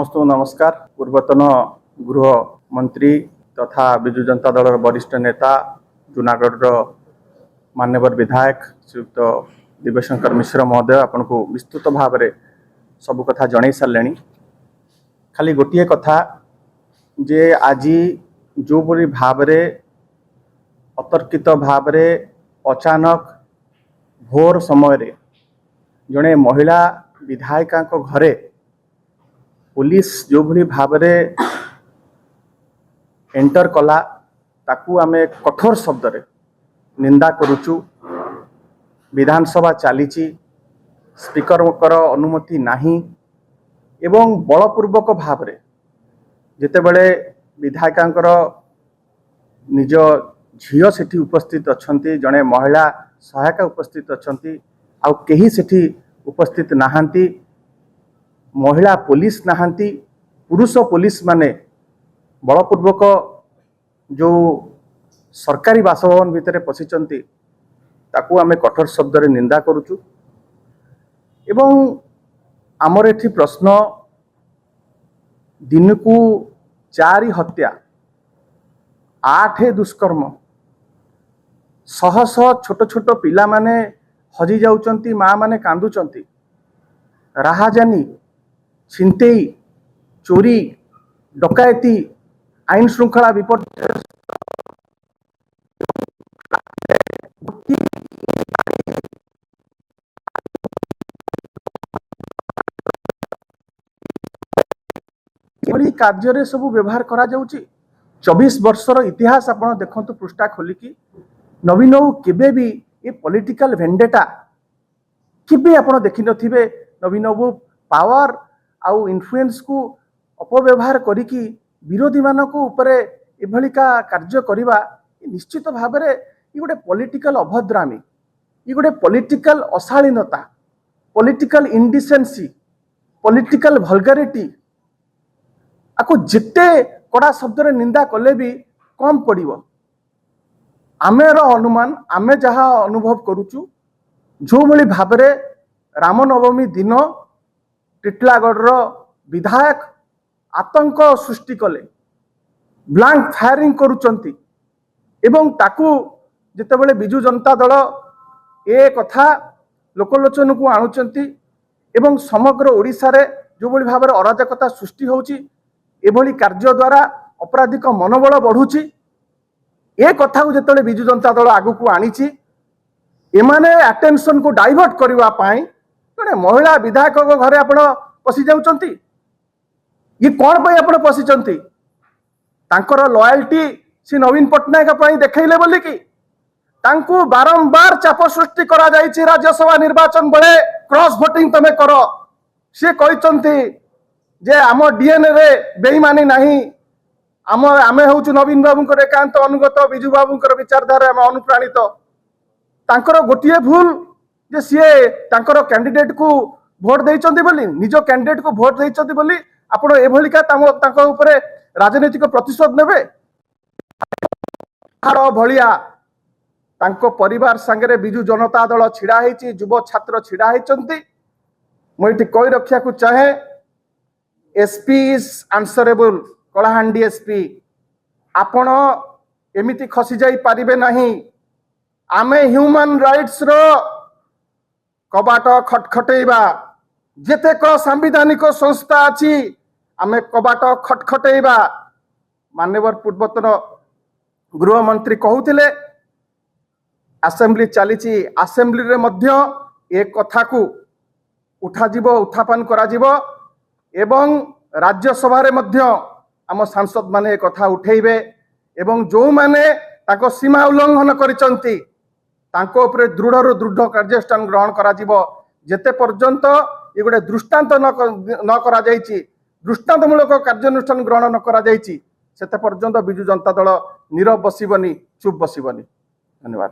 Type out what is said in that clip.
समस्त नमस्कार। पूर्वतन गृह मंत्री तथा विजु जनता दल वरिष्ठ नेता जूनागढ़ मान्यवर विधायक श्रीयुक्त दिव्यशंकर मिश्र महोदय आपन को विस्तृत भाव में सब कथा जन सारे। खाली गोटे कथा जे आज जो बड़ी भाव अतर्कित भाव अचानक भोर समय जड़े महिला विधायिका घरे पुलिस जो भली भाव एंटर कला ताकू आमे कठोर शब्द रे निंदा करुचु। विधानसभा चली स्पीकर अनुमति नाही एवं बलपूर्वक भाव जिते बड़े विधायिका निज झील सेठी उपस्थित अच्छी जड़े महिला सहायिका उपस्थित अच्छी आउ केही सेठी उपस्थित नाहांती। महिला पुलिस नाहांती, पुरुष पुलिस माने बलपूर्वक जो सरकारी बासभवन भितर पशिचंती ताकू आमे कठोर शब्द रे निंदा करुचु। एवं आमर एठी प्रश्न दिन को 4 हत्या 8 दुष्कर्म शह शह छोट छोट पिला माने हजी जाउचंती, माँ माने कांदुचंती, राहाजानी छिंतेई चोरी डकायती आईन श्रृंखला विपर्य कार्य सब व्यवहार करा जाउची। 24 वर्षर इतिहास आपण देखंतु पृष्ठा खोलिकी नवीन बाबू केबे भी ये पॉलिटिकल वेंडेटा केबे आपण देखि नथिबे। नवीन बाबू पावर आउ इन्फ्लुएंस को अपव्यवहार करिकी विरोधी मानक उपरे एभलिका कार्य करिबा निश्चित भाव में ये गोटे पॉलिटिकल अभद्रामी, ये गोटे पॉलिटिकल अशालीनता, पॉलिटिकल इंडिसेंसी, पॉलिटिकल वल्गैरिटी। आपको जिते कड़ा शब्द रे निंदा कले भी कम पड़िबो। आमेर अनुमान आमे जहाँ अनुभव करुचु जो भली भाव में रामनवमी दिन टिटलागढ़ विधायक आतंक सृष्टि कले, ब्लैंक फायरिंग करुचंती एवं ताकू जितेबले विजु जनता दल ए कथा लोकलोचन को आणुचंती एवं समग्र ओडिशा रे जो भली भाव में अराजकता सृष्टि होउची, एभली कार्य द्वारा अपराधिक मनोबल बढ़ुची। ए कथा को जितेबले विजु जनता दल आगु को आनीची एमाने अटेंशन को डाइवर्ट करबा पाई जड़े महिला विधायक घरे आपण पशि जाउचंती। ये कौन पाई आपण पशिचंती? तांकर लॉयल्टी सी नवीन पट्टनायक पाई देखैले बोली कि तांकू बारंबार चाप सृष्टि करा जायछि। राज्यसभा निर्वाचन बेले क्रॉस वोटिंग तमे करो, से कहचंती जे आम डीएनए रे बेईमानी नाही, आमे होउछु नवीन बाबूंकर एकांत अनुगत, विजु बाबूंकर विचारधारा आम अनुप्राणित। तांकर गोटिए भूल जे सीए तांकर कैंडिडेट को भोट देइचंती बोली, निज कैंडिडेट को भोट देइचंती बोली आपण एभलिका तांको ऊपर राजनीतिक प्रतिशोध नेबे। भलिया तांको परिवार संगे विजु जनता दल छिड़ा हेछि, युव छात्र छिड़ा हेचंती। मुझे कही रखा को चाहे SP is answerable. Kalahandi SP आपण एमिति खसी जाई पारिबे नाही। आमे ह्यूमन राइट्स रो कबाट खटखटेबा, जेतेक संवैधानिक संस्था अछि आमे कबाट खटखटेबा। मान्यवर पूर्वतन गृह मंत्री कहूथिले असेंबली चली, असेंबली रे मध्य एक कथा को उठा जीवो, उत्थापन करा जीवो एवं राज्यसभा रे मध्य आम सांसद माने कथा उठेइबे एवं जो माने ताको सीमा उल्लंघन करिसंती तांको उपरे दृढ़ दृढ़ कार्यानुष्ठान ग्रहण करा जीवो। जेते पर्यंत ये गोटे दृष्टांत न करा जायछि, दृष्टांतमूलक कार्यानुष्ठान ग्रहण न करा जायछि, सेते पर्यंत विजु जनता दल नीरव बसिबनी, चुप बसिबनी। धन्यवाद।